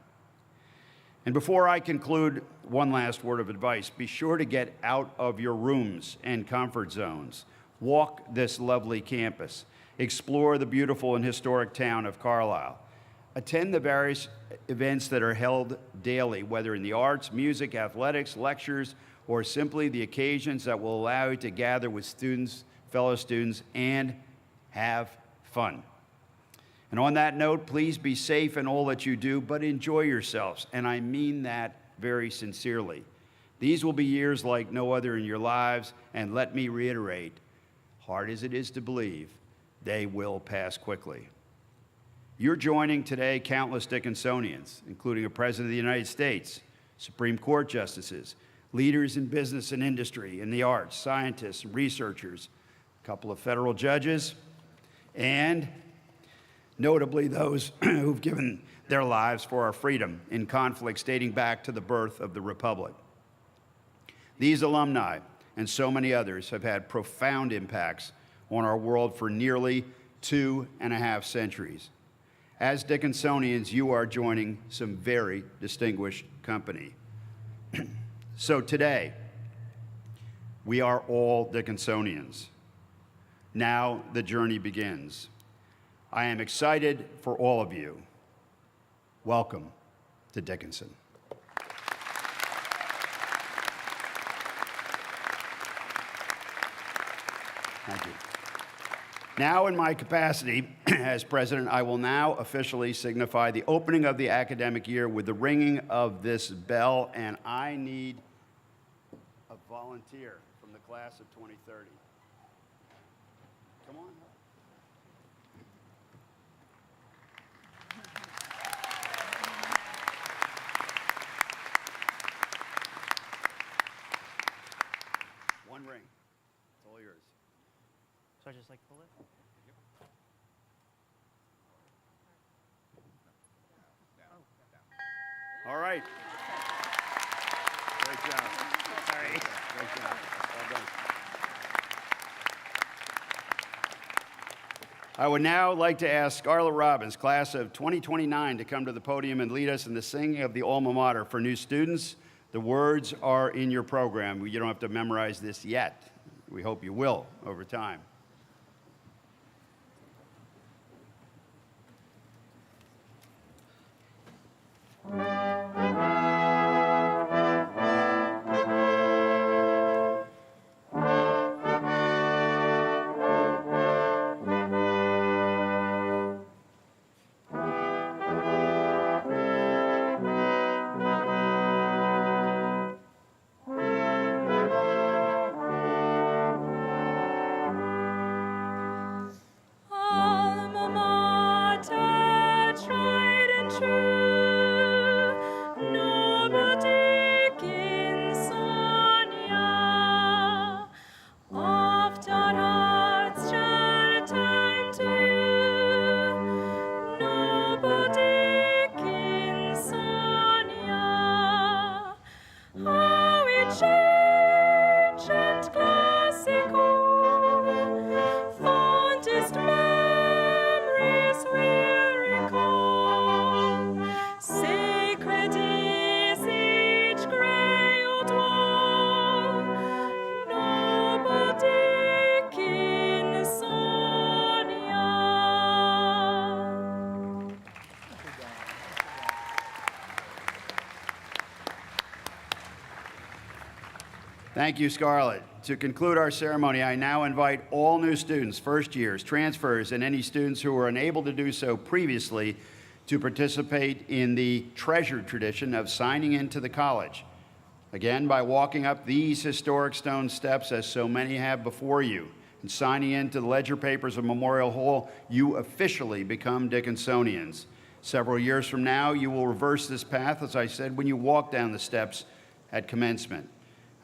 And before I conclude, one last word of advice. Be sure to get out of your rooms and comfort zones. Walk this lovely campus. Explore the beautiful and historic town of Carlisle. Attend the various events that are held daily, whether in the arts, music, athletics, lectures, or simply the occasions that will allow you to gather with students, fellow students, and have fun. And on that note, please be safe in all that you do, but enjoy yourselves, and I mean that very sincerely. These will be years like no other in your lives, and let me reiterate, hard as it is to believe, they will pass quickly. You're joining today countless Dickinsonians, including a President of the United States, Supreme Court justices, leaders in business and industry, in the arts, scientists, and researchers, a couple of federal judges, and notably those who've given their lives for our freedom in conflicts dating back to the birth of the Republic. These alumni and so many others have had profound impacts on our world for nearly 2.5 centuries. As Dickinsonians, you are joining some very distinguished company. So today, we are all Dickinsonians. Now the journey begins. I am excited for all of you. Welcome to Dickinson. Thank you. Now, in my capacity as president, I will now officially signify the opening of the academic year with the ringing of this bell, and I need a volunteer from the class of 2030. Come on up. One ring. It's all yours. So I just like pull it? All right. Great job. Sorry. Great job. Well done. I would now like to ask Scarlett Robbins, class of 2029, to come to the podium and lead us in the singing of the alma mater. For new students, the words are in your program. You don't have to memorize this yet. We hope you will over time. Alma mater, tried and true, noble Dickinson, yeah. Oft our hearts shall turn to you, noble Dickinson, yeah. How each ancient classical fondest memories we'll recall. Sacred is each gray old wall, noble Dickinson, yeah. Thank you, Scarlett. To conclude our ceremony, I now invite all new students, first years, transfers, and any students who were unable to do so previously to participate in the treasured tradition of signing into the college. Again, by walking up these historic stone steps, as so many have before you, and signing into the ledger papers of Memorial Hall, you officially become Dickinsonians. Several years from now, you will reverse this path, as I said, when you walk down the steps at commencement.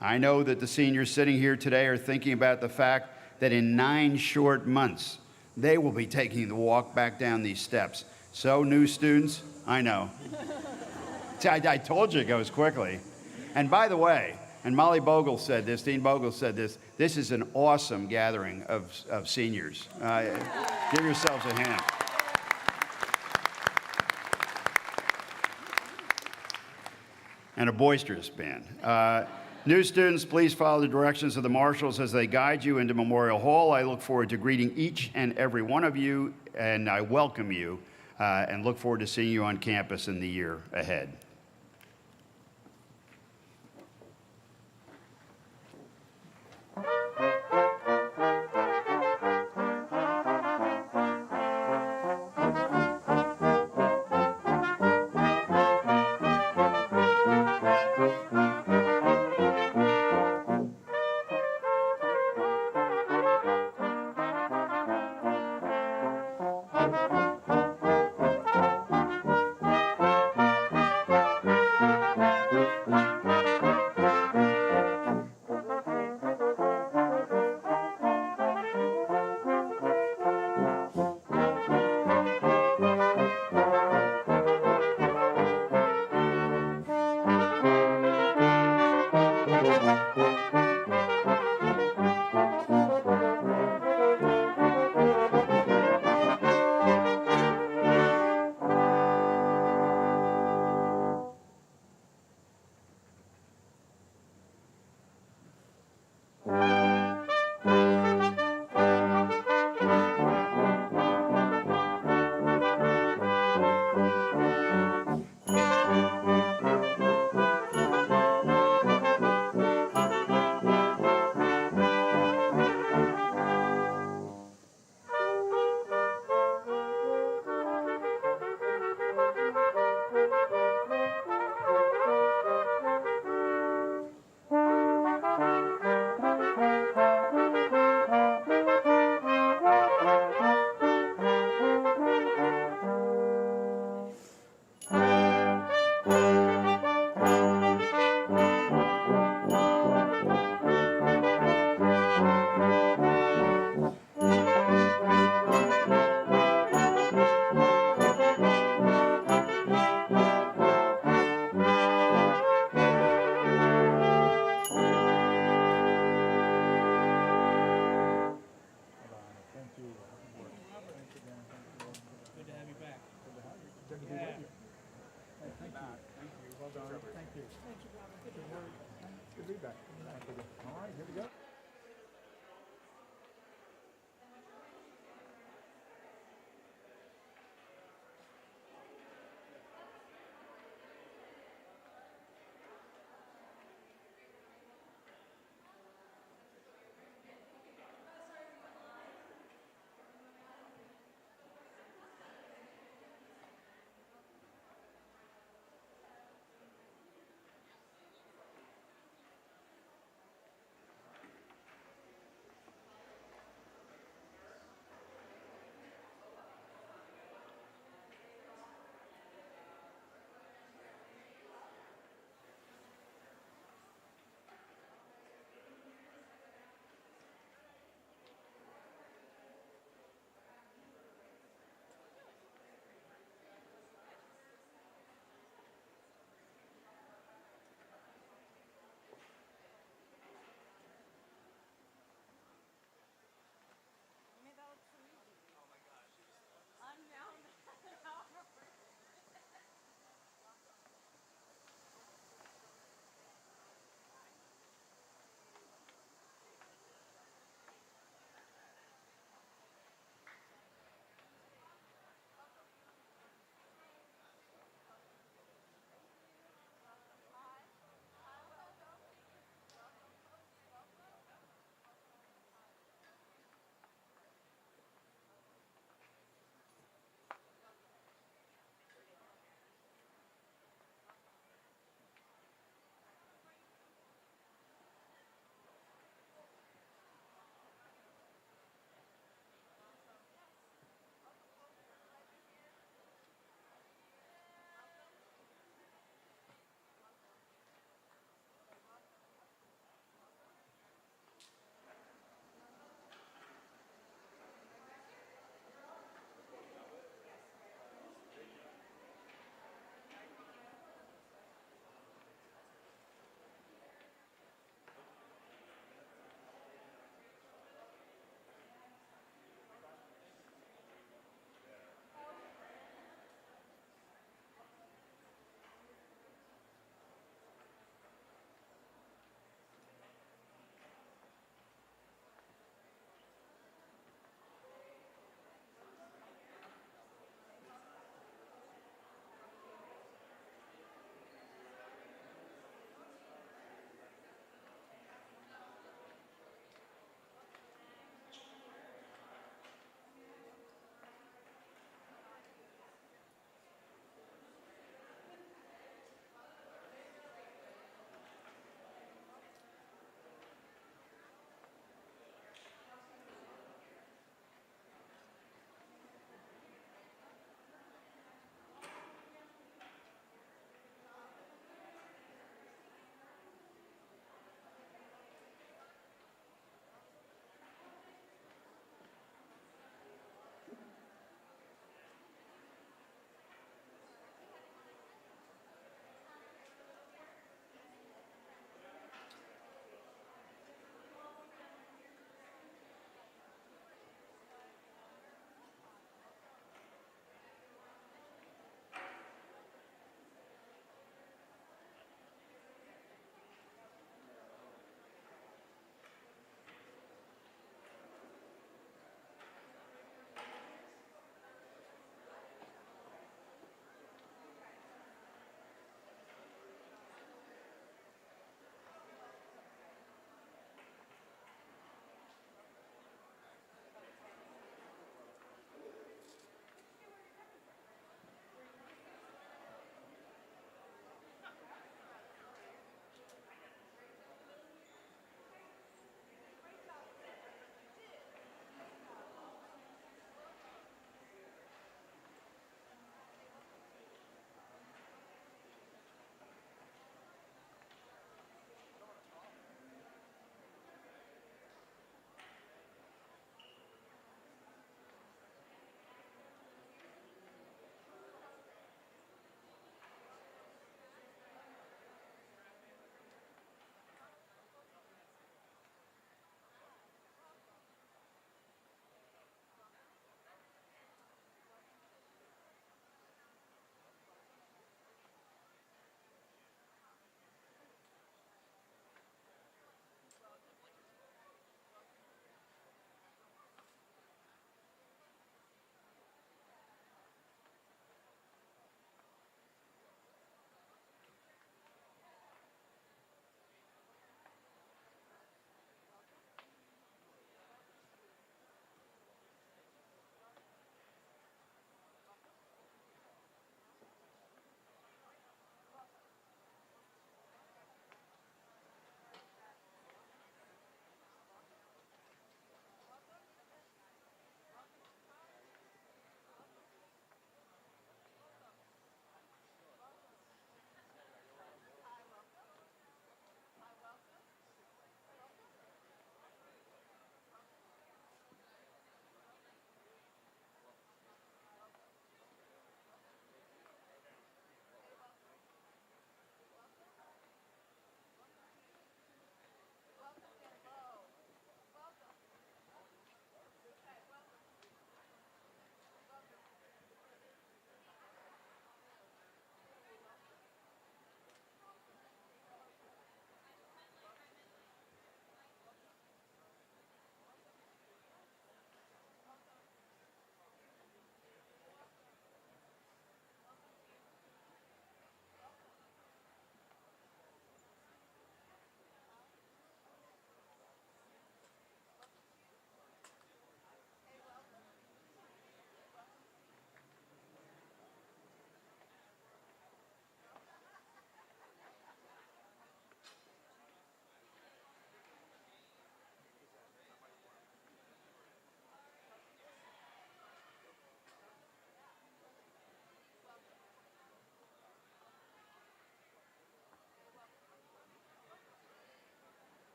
I know that the seniors sitting here today are thinking about the fact that in 9 short months, they will be taking the walk back down these steps. So, new students, I know. I told you it goes quickly. And by the way, and Molly Bogle said this, Dean Bogle said this is an awesome gathering of seniors. Give yourselves a hand. And a boisterous band. New students, please follow the directions of the marshals as they guide you into Memorial Hall. I look forward to greeting each and every one of you, and I welcome you, and look forward to seeing you on campus in the year ahead.